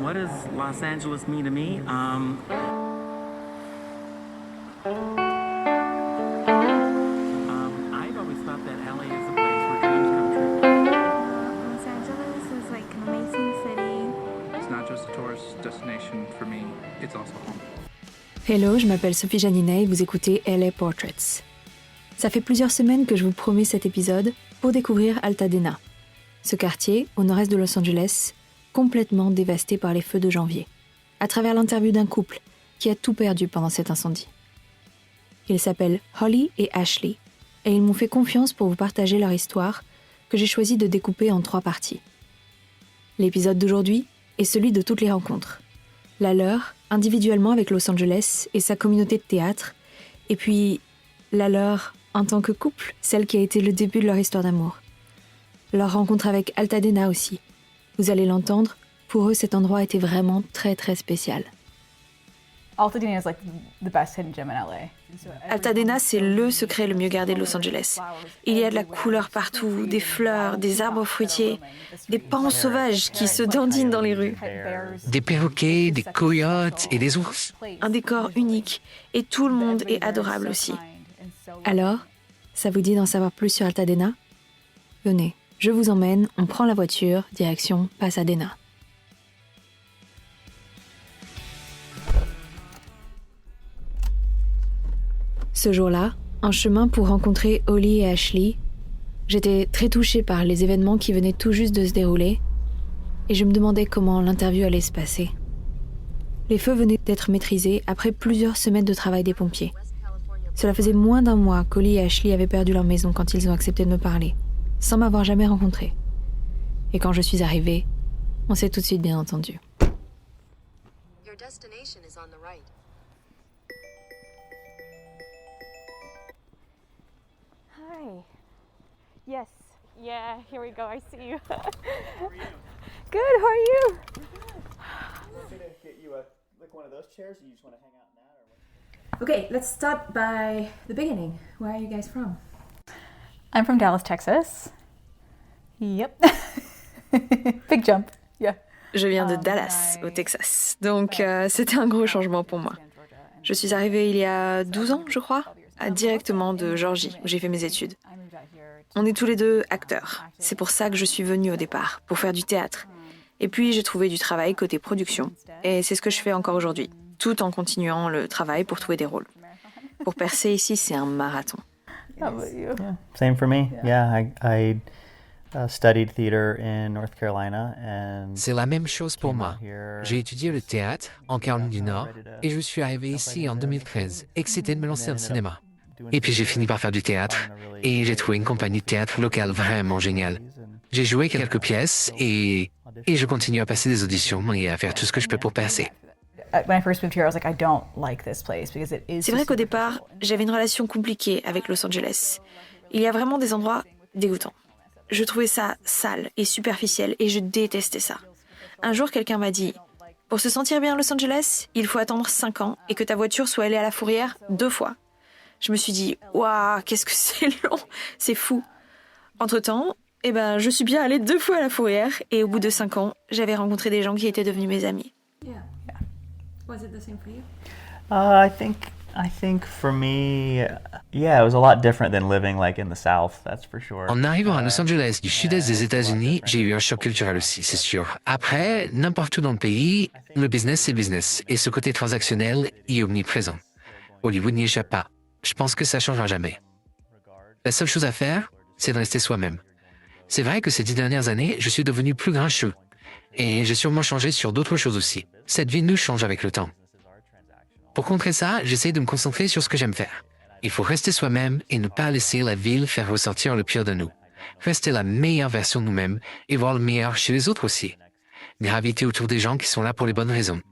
What does Los Angeles mean to me? I've always thought that LA is a place where dreams come true. Los Angeles is like an amazing city. It's not just a tourist destination for me, it's also home. Hello, je m'appelle Sophie Janinet et vous écoutez LA Portraits. Ça fait plusieurs semaines que je vous promets cet épisode pour découvrir Altadena, ce quartier au nord-est de Los Angeles, complètement dévasté par les feux de janvier, à travers l'interview d'un couple qui a tout perdu pendant cet incendie. Ils s'appellent Holly et Ashley, et ils m'ont fait confiance pour vous partager leur histoire que j'ai choisi de découper en 3 parties. L'épisode d'aujourd'hui est celui de toutes les rencontres. La leur, individuellement avec Los Angeles et sa communauté de théâtre, et puis la leur en tant que couple, celle qui a été le début de leur histoire d'amour. Leur rencontre avec Altadena aussi. Vous allez l'entendre, pour eux cet endroit était vraiment très très spécial. Altadena is like the best hidden gem in LA. Altadena, c'est le secret le mieux gardé de Los Angeles. Il y a de la couleur partout, des fleurs, des arbres fruitiers, des pans sauvages qui se dandinent dans les rues. Des perroquets, des coyotes et des ours. Un décor unique, et tout le monde est adorable aussi. Alors, ça vous dit d'en savoir plus sur Altadena ? Venez, je vous emmène, on prend la voiture, direction Pasadena. Ce jour-là, en chemin pour rencontrer Holly et Ashley, j'étais très touchée par les événements qui venaient tout juste de se dérouler et je me demandais comment l'interview allait se passer. Les feux venaient d'être maîtrisés après plusieurs semaines de travail des pompiers. Cela faisait moins d'un mois qu'Holly et Ashley avaient perdu leur maison quand ils ont accepté de me parler, sans m'avoir jamais rencontrée. Et quand je suis arrivée, on s'est tout de suite bien entendu. Your destination is on the right. Hi. Yes. Yeah, here we go. I see you. How are you? Good, how are you? Could I get you one of those chairs, or you just want to hang out in that? Okay, let's start by the beginning. Where are you guys from? I'm from Dallas, Texas. Yep. Big jump. Yeah. Je viens de Dallas, au Texas. Donc, c'était un gros changement pour moi. Je suis arrivée il y a 12 ans, je crois, directement de Georgie, où j'ai fait mes études. On est tous les deux acteurs. C'est pour ça que je suis venue au départ, pour faire du théâtre. Et puis, j'ai trouvé du travail côté production. Et c'est ce que je fais encore aujourd'hui, tout en continuant le travail pour trouver des rôles. Pour percer ici, c'est un marathon. How about you? Yeah, same for me. Yeah, I studied theater in North Carolina and C'est la même chose pour moi. J'ai étudié le théâtre en Caroline du Nord et je suis arrivé ici en 2013, excité de me lancer dans le cinéma. Et puis j'ai fini par faire du théâtre et j'ai trouvé une compagnie de théâtre locale vraiment géniale. J'ai joué quelques pièces et je continue à passer des auditions et à faire tout ce que je peux pour percer. When I first moved here, I was like, I don't like this place because it is. C'est vrai qu'au départ, j'avais une relation compliquée avec Los Angeles. Il y a vraiment des endroits dégoûtants. Je trouvais ça sale et superficiel et je détestais ça. Un jour, quelqu'un m'a dit « Pour se sentir bien à Los Angeles, il faut attendre 5 ans et que ta voiture soit allée à la fourrière 2 fois. » Je me suis dit « Waouh, qu'est-ce que c'est long, c'est fou !» Entre-temps, je suis bien allée 2 fois à la fourrière et au bout de 5 ans, j'avais rencontré des gens qui étaient devenus mes amis. Was it the same for you? I think for me, yeah, it was a lot different than living like in the South, that's for sure. En arrivant à Los Angeles du sud-est des États-Unis, j'ai eu un choc culturel aussi, c'est sûr. Après, n'importe où dans le pays, le business c'est business et ce côté transactionnel y est omniprésent. Hollywood n'y échappe pas. Je pense que ça changera jamais. La seule chose à faire, c'est de rester soi-même. C'est vrai que ces 10 dernières années, je suis devenu plus grincheux. Et j'ai sûrement changé sur d'autres choses aussi. Cette vie nous change avec le temps. Pour contrer ça, j'essaie de me concentrer sur ce que j'aime faire. Il faut rester soi-même et ne pas laisser la ville faire ressortir le pire de nous. Rester la meilleure version de nous-mêmes et voir le meilleur chez les autres aussi. Graviter autour des gens qui sont là pour les bonnes raisons.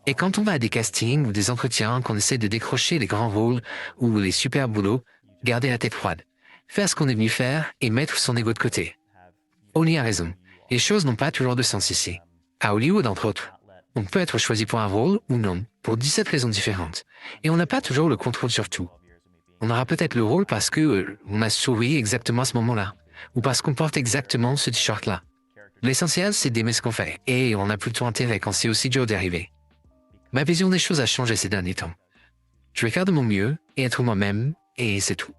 Et quand on va à des castings ou des entretiens, qu'on essaie de décrocher les grands rôles ou les super boulots, garder la tête froide. Faire ce qu'on est venu faire et mettre son ego de côté. Holly a raison. Les choses n'ont pas toujours de sens ici. À Hollywood, entre autres. On peut être choisi pour un rôle ou non, pour 17 raisons différentes. Et on n'a pas toujours le contrôle sur tout. On aura peut-être le rôle parce que on a souri exactement à ce moment-là, ou parce qu'on porte exactement ce t-shirt-là. L'essentiel, c'est d'aimer ce qu'on fait, et on a plutôt intérêt quand c'est aussi dur d'arriver. Ma vision des choses a changé ces derniers temps. Je vais faire de mon mieux et être moi-même, et c'est tout.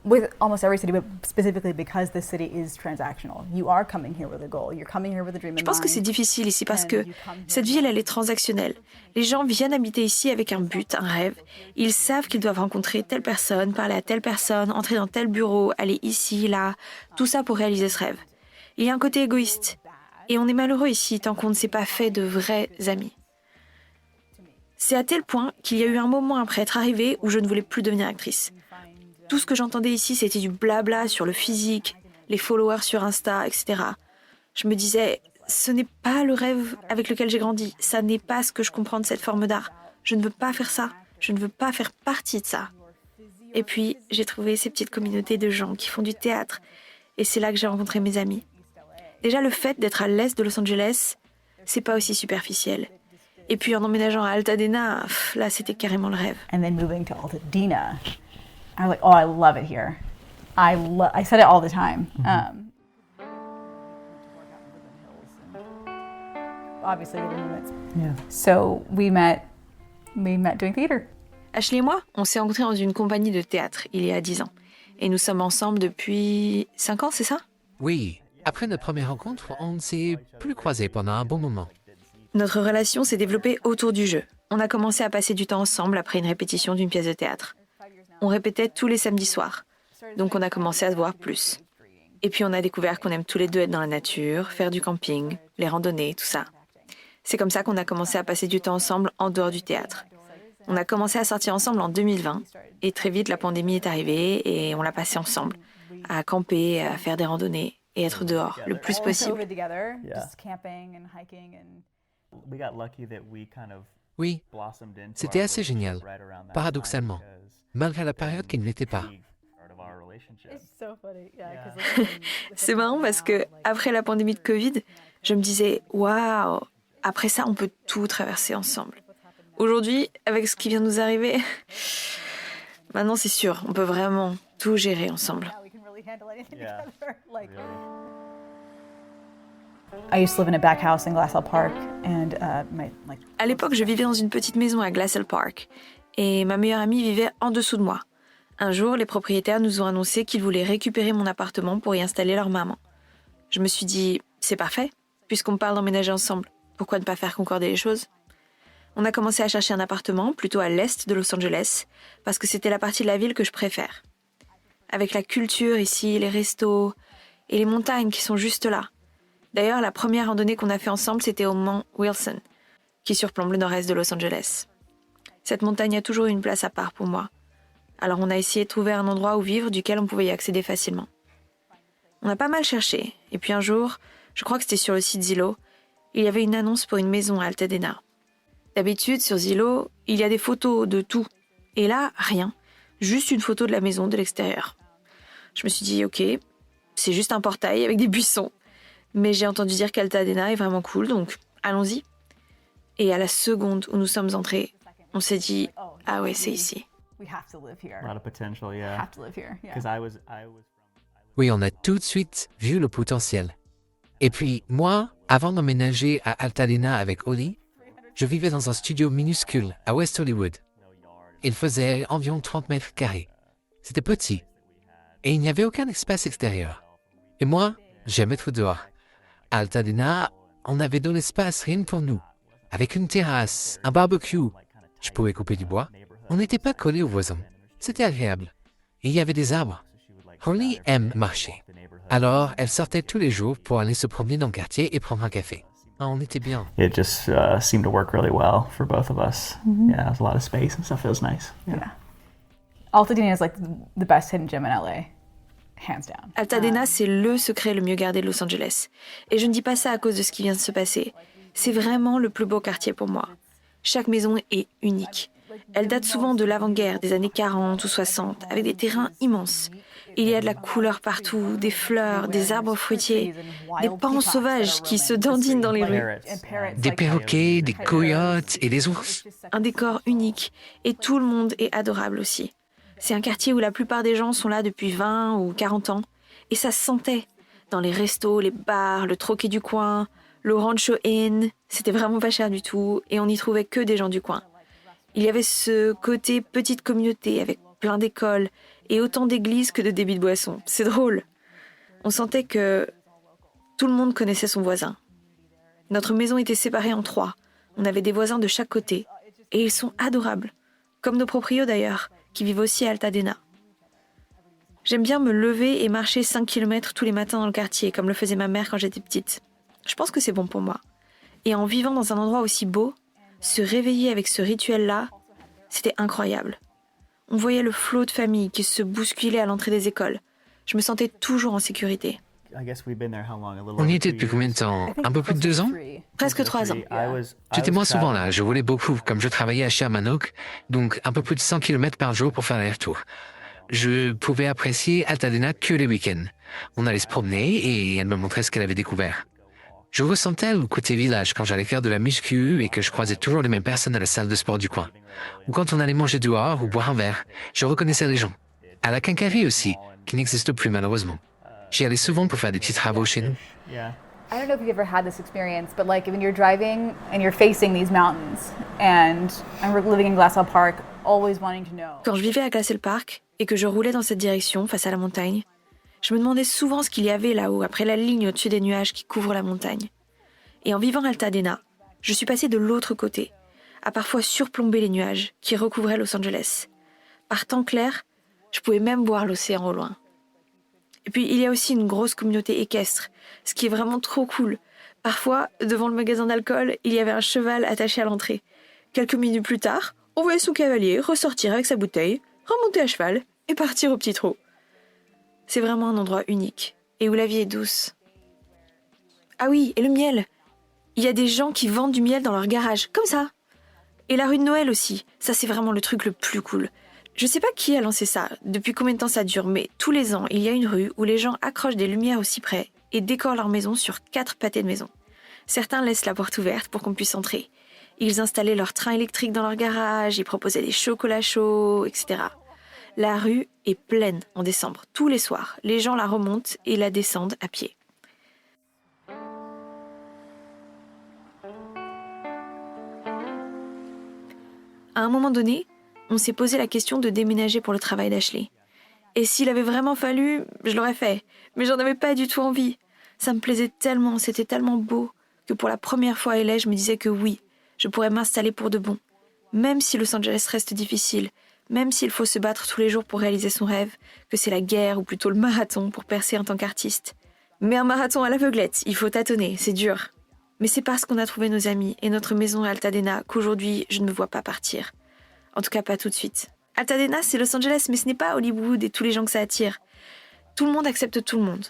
With almost every city, but specifically because this city is transactional. You are coming here with a goal. You're coming here with a dream in mind. Je pense que c'est difficile ici parce que cette ville, elle est transactionnelle. Les gens viennent habiter ici avec un but, un rêve. Ils savent qu'ils doivent rencontrer telle personne, parler à telle personne, entrer dans tel bureau, aller ici, là, tout ça pour réaliser ce rêve. Il y a un côté égoïste. Et on est malheureux ici tant qu'on ne s'est pas fait de vrais amis. C'est à tel point qu'il y a eu un moment après être arrivée où je ne voulais plus devenir actrice. Tout ce que j'entendais ici, c'était du blabla sur le physique, les followers sur Insta, etc. Je me disais, ce n'est pas le rêve avec lequel j'ai grandi. Ça n'est pas ce que je comprends de cette forme d'art. Je ne veux pas faire ça. Je ne veux pas faire partie de ça. Et puis, j'ai trouvé ces petites communautés de gens qui font du théâtre. Et c'est là que j'ai rencontré mes amis. Déjà, le fait d'être à l'est de Los Angeles, c'est pas aussi superficiel. Et puis, en emménageant à Altadena, là, c'était carrément le rêve. And then moving to Altadena, I was like, oh, I love it here. I said it all the time. Obviously, we didn't know it. Yeah. So we met doing theater. Ashley et moi, on s'est rencontrés dans une compagnie de théâtre il y a 10 ans. Et nous sommes ensemble depuis 5 ans, c'est ça? Oui, après notre première rencontre, on ne s'est plus croisés pendant un bon moment. Notre relation s'est développée autour du jeu. On a commencé à passer du temps ensemble après une répétition d'une pièce de théâtre. On répétait tous les samedis soirs, donc on a commencé à se voir plus. Et puis on a découvert qu'on aime tous les deux être dans la nature, faire du camping, les randonnées, tout ça. C'est comme ça qu'on a commencé à passer du temps ensemble en dehors du théâtre. On a commencé à sortir ensemble en 2020, et très vite la pandémie est arrivée et on l'a passé ensemble, à camper, à faire des randonnées et être dehors le plus possible. We got lucky that we kind of Oui, blossomed into c'était our assez génial, relationship right around that paradoxalement, time because malgré la période qui ne l'était pas. part of our relationship. So funny, yeah. C'est marrant parce que après la pandémie de Covid, je me disais waouh, après ça on peut tout traverser ensemble. Aujourd'hui, avec ce qui vient de nous arriver, maintenant c'est sûr, on peut vraiment tout gérer ensemble. We can really handle anything Yeah. together. Like, Really. I used to live in a back house in Glassell Park, and À l'époque, je vivais dans une petite maison à Glassell Park et ma meilleure amie vivait en dessous de moi. Un jour, les propriétaires nous ont annoncé qu'ils voulaient récupérer mon appartement pour y installer leur maman. Je me suis dit, c'est parfait, puisqu'on parle d'emménager ensemble. Pourquoi ne pas faire concorder les choses? On a commencé à chercher un appartement plutôt à l'est de Los Angeles, parce que c'était la partie de la ville que je préfère. Avec la culture ici, les restos et les montagnes qui sont juste là. D'ailleurs, la première randonnée qu'on a fait ensemble, c'était au mont Wilson, qui surplombe le nord-est de Los Angeles. Cette montagne a toujours eu une place à part pour moi. Alors on a essayé de trouver un endroit où vivre duquel on pouvait y accéder facilement. On a pas mal cherché, et puis un jour, je crois que c'était sur le site Zillow, il y avait une annonce pour une maison à Altadena. D'habitude, sur Zillow, il y a des photos de tout. Et là, rien. Juste une photo de la maison de l'extérieur. Je me suis dit, ok, c'est juste un portail avec des buissons. Mais j'ai entendu dire qu'Altadena est vraiment cool, donc allons-y. Et à la seconde où nous sommes entrés, on s'est dit, ah ouais, c'est ici. we have to live here. A lot of potential, yeah. Have to live here. Yeah. Because I was Oui, on a tout de suite vu le potentiel. Et puis, moi, avant d'emménager à Altadena avec Oli, je vivais dans un studio minuscule à West Hollywood. Il faisait environ 30 mètres carrés. C'était petit. Et il n'y avait aucun espace extérieur. Et moi, j'aime être dehors. À Altadena, on avait de l'espace rien que pour nous. Avec une terrasse, un barbecue. Je pouvais couper du bois. On n'était pas collés aux voisins. C'était agréable. Et il y avait des arbres. Holly aime marcher. Alors, elle sortait tous les jours pour aller se promener dans le quartier et prendre un café. Ah, on était bien. it just seemed to work really well for both of us. Yeah, there's a lot of space and stuff. It was nice. Yeah. Altadena is like the best hidden gem in LA, hands down. Altadena, c'est le secret le mieux gardé de Los Angeles. Et je ne dis pas ça à cause de ce qui vient de se passer. C'est vraiment le plus beau quartier pour moi. Chaque maison est unique. Elle date souvent de l'avant-guerre, des années 40 ou 60, avec des terrains immenses. Il y a de la couleur partout, des fleurs, des arbres fruitiers, des pans sauvages qui se dandinent dans les rues. Des perroquets, des coyotes et des ours. Un décor unique, et tout le monde est adorable aussi. C'est un quartier où la plupart des gens sont là depuis 20 ou 40 ans, et ça se sentait. dans les restos, les bars, le troquet du coin, le Rancho Inn. C'était vraiment pas cher du tout et on n'y trouvait que des gens du coin. Il y avait ce côté petite communauté avec plein d'écoles et autant d'églises que de débits de boissons. C'est drôle. On sentait que tout le monde connaissait son voisin. Notre maison était séparée en 3. On avait des voisins de chaque côté et ils sont adorables, comme nos proprios d'ailleurs, qui vivent aussi à Altadena. J'aime bien me lever et marcher 5 km tous les matins dans le quartier, comme le faisait ma mère quand j'étais petite. Je pense que c'est bon pour moi. Et en vivant dans un endroit aussi beau, se réveiller avec ce rituel-là, c'était incroyable. On voyait le flot de familles qui se bousculait à l'entrée des écoles. Je me sentais toujours en sécurité. On y était depuis combien de temps? Un peu plus de 2 ans? Presque 3 ans. J'étais moins souvent là, je roulais beaucoup, comme je travaillais à Sherman-Oak, donc un peu plus de 100 km par jour pour faire l'aller-retour. Je pouvais apprécier Altadena que les week-ends. On allait se promener et elle me montrait ce qu'elle avait découvert. Je ressentais le côté village quand j'allais faire de la muscu et que je croisais toujours les mêmes personnes à la salle de sport du coin. Ou quand on allait manger dehors ou boire un verre, je reconnaissais les gens. À la quincaillerie aussi, qui n'existe plus malheureusement. J'y allais souvent pour faire des petits travaux chez nous. I don't know if you've ever had this experience, but like when you're driving and you're facing these mountains, and I'm living in Glassell Park, always wanting to know. Quand je vivais à Glassell Park et que je roulais dans cette direction, face à la montagne, je me demandais souvent ce qu'il y avait là-haut, après la ligne au-dessus des nuages qui couvrent la montagne. Et en vivant à Altadena, je suis passée de l'autre côté, à parfois surplomber les nuages qui recouvraient Los Angeles. Par temps clair, je pouvais même voir l'océan au loin. Et puis, il y a aussi une grosse communauté équestre, ce qui est vraiment trop cool. Parfois, devant le magasin d'alcool, il y avait un cheval attaché à l'entrée. Quelques minutes plus tard, on voyait son cavalier ressortir avec sa bouteille, remonter à cheval et partir au petit trot. C'est vraiment un endroit unique, et où la vie est douce. Ah oui, et le miel. Il y a des gens qui vendent du miel dans leur garage, comme ça. Et la rue de Noël aussi, ça c'est vraiment le truc le plus cool. Je sais pas qui a lancé ça, depuis combien de temps ça dure, mais tous les ans, il y a une rue où les gens accrochent des lumières au cyprès et décorent leur maison sur 4 pâtés de maison. Certains laissent la porte ouverte pour qu'on puisse entrer. Ils installaient leur train électrique dans leur garage, ils proposaient des chocolats chauds, etc. La rue est pleine en décembre, tous les soirs. Les gens la remontent et la descendent à pied. À un moment donné, on s'est posé la question de déménager pour le travail d'Ashley. Et s'il avait vraiment fallu, je l'aurais fait. Mais j'en avais pas du tout envie. Ça me plaisait tellement, c'était tellement beau, que pour la première fois à LA, je me disais que oui, je pourrais m'installer pour de bon. Même si Los Angeles reste difficile, même s'il faut se battre tous les jours pour réaliser son rêve, que c'est la guerre ou plutôt le marathon pour percer en tant qu'artiste. Mais un marathon à l'aveuglette, il faut tâtonner, c'est dur. Mais c'est parce qu'on a trouvé nos amis et notre maison à Altadena qu'aujourd'hui, je ne me vois pas partir. En tout cas, pas tout de suite. Altadena, c'est Los Angeles, mais ce n'est pas Hollywood et tous les gens que ça attire. Tout le monde accepte tout le monde.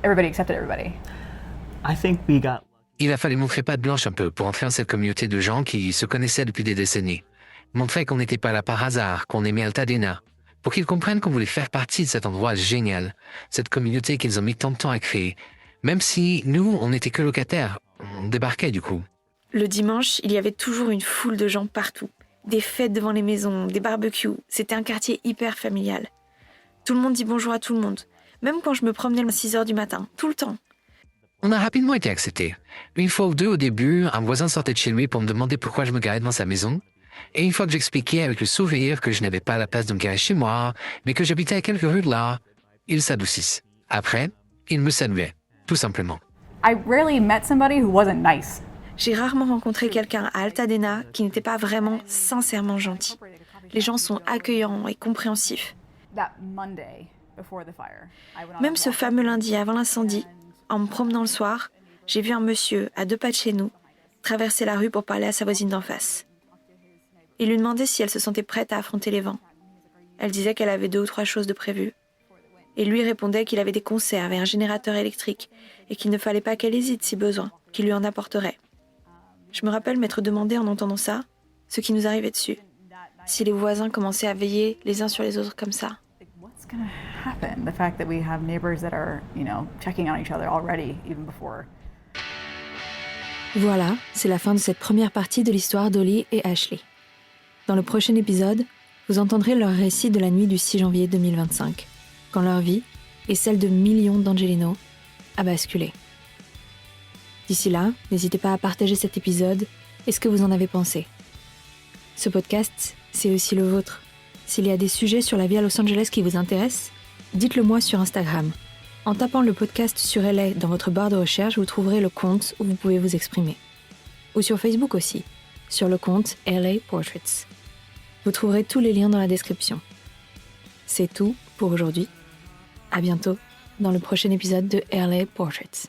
Everybody accepted everybody. Il a fallu montrer patte blanche un peu pour entrer dans cette communauté de gens qui se connaissaient depuis des décennies. Montrer qu'on n'était pas là par hasard, qu'on aimait Altadena. Pour qu'ils comprennent qu'on voulait faire partie de cet endroit génial, cette communauté qu'ils ont mis tant de temps à créer. Même si nous, on n'était que locataires, on débarquait du coup. Le dimanche, il y avait toujours une foule de gens partout. Des fêtes devant les maisons, des barbecues. C'était un quartier hyper familial. Tout le monde dit bonjour à tout le monde. Même quand je me promenais à 6h du matin, tout le temps. On a rapidement été acceptés. Une fois ou deux au début, un voisin sortait de chez lui pour me demander pourquoi je me garais devant sa maison. Et une fois que j'expliquais avec le sourire que je n'avais pas la place de me garer chez moi, mais que j'habitais à quelques rues de là, ils s'adoucissent. Après, ils me saluaient, tout simplement. I rarely met somebody who wasn't nice. J'ai rarement rencontré quelqu'un à Altadena qui n'était pas vraiment sincèrement gentil. Les gens sont accueillants et compréhensifs. Même ce fameux lundi avant l'incendie, en me promenant le soir, j'ai vu un monsieur à 2 pas de chez nous traverser la rue pour parler à sa voisine d'en face. Il lui demandait si elle se sentait prête à affronter les vents. Elle disait qu'elle avait 2 ou 3 choses de prévues. Et lui répondait qu'il avait des conserves et un générateur électrique et qu'il ne fallait pas qu'elle hésite si besoin, qu'il lui en apporterait. Je me rappelle m'être demandé en entendant ça, ce qui nous arrivait dessus. Si les voisins commençaient à veiller les uns sur les autres comme ça. What's going to happen? The fact that we have neighbors that are, checking on each other already, even before. Voilà, c'est la fin de cette première partie de l'histoire d'Holly et Ashley. Dans le prochain épisode, vous entendrez leur récit de la nuit du 6 janvier 2025, quand leur vie, et celle de millions d'Angelinos, à basculer. D'ici là, n'hésitez pas à partager cet épisode et ce que vous en avez pensé. Ce podcast, c'est aussi le vôtre. S'il y a des sujets sur la vie à Los Angeles qui vous intéressent, dites-le moi sur Instagram. En tapant le podcast sur LA dans votre barre de recherche, vous trouverez le compte où vous pouvez vous exprimer. Ou sur Facebook aussi, sur le compte LA Portraits. Vous trouverez tous les liens dans la description. C'est tout pour aujourd'hui. À bientôt dans le prochain épisode de LA Portraits.